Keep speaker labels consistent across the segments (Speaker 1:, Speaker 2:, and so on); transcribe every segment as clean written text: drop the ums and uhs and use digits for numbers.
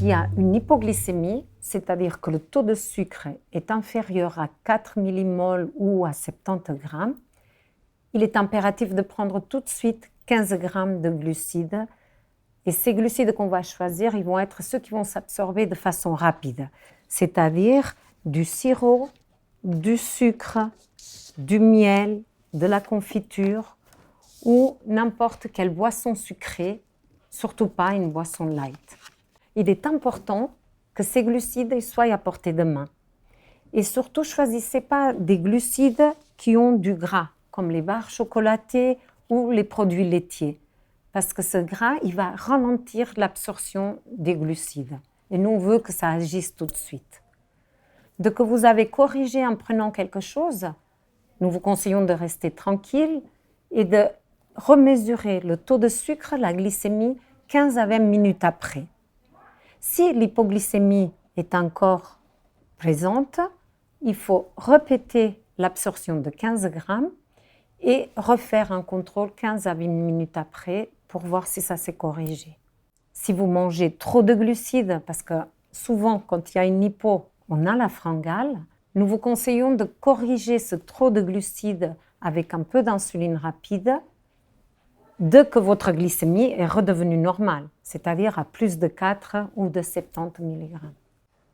Speaker 1: il y a une hypoglycémie, c'est-à-dire que le taux de sucre est inférieur à 4 millimoles ou à 70 grammes, il est impératif de prendre tout de suite 15 grammes de glucides. Et ces glucides qu'on va choisir, ils vont être ceux qui vont s'absorber de façon rapide, c'est-à-dire du sirop, du sucre, du miel, de la confiture ou n'importe quelle boisson sucrée, surtout pas une boisson light. Il est important que ces glucides soient à portée de main. Et surtout, choisissez pas des glucides qui ont du gras, comme les barres chocolatées ou les produits laitiers. Parce que ce gras, il va ralentir l'absorption des glucides. Et nous, on veut que ça agisse tout de suite. Dès que vous avez corrigé en prenant quelque chose, nous vous conseillons de rester tranquille et de remesurer le taux de sucre, la glycémie, 15 à 20 minutes après. Si l'hypoglycémie est encore présente, il faut répéter l'absorption de 15 grammes et refaire un contrôle 15 à 20 minutes après pour voir si ça s'est corrigé. Si vous mangez trop de glucides, parce que souvent quand il y a une hypo, on a la fringale, nous vous conseillons de corriger ce trop de glucides avec un peu d'insuline rapide dès que votre glycémie est redevenue normale, c'est-à-dire à plus de 4 ou de 70 mg.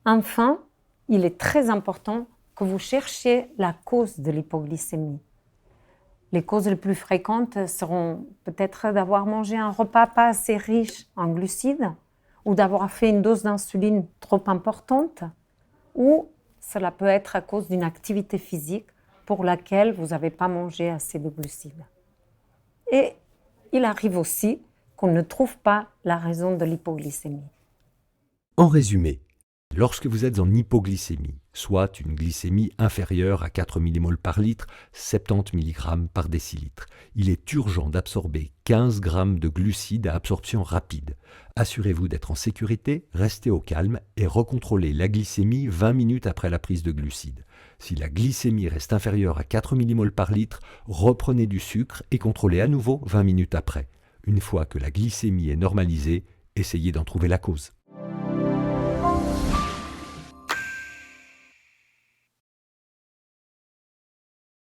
Speaker 1: Enfin, il est très important que vous cherchiez la cause de l'hypoglycémie. Les causes les plus fréquentes seront peut-être d'avoir mangé un repas pas assez riche en glucides ou d'avoir fait une dose d'insuline trop importante ou cela peut être à cause d'une activité physique pour laquelle vous n'avez pas mangé assez de glucides. Et il arrive aussi qu'on ne trouve pas la raison de l'hypoglycémie.
Speaker 2: En résumé, lorsque vous êtes en hypoglycémie, soit une glycémie inférieure à 4 millimoles par litre, 70 mg par décilitre, il est urgent d'absorber 15 grammes de glucides à absorption rapide. Assurez-vous d'être en sécurité, restez au calme et recontrôlez la glycémie 20 minutes après la prise de glucides. Si la glycémie reste inférieure à 4 millimoles par litre, reprenez du sucre et contrôlez à nouveau 20 minutes après. Une fois que la glycémie est normalisée, essayez d'en trouver la cause.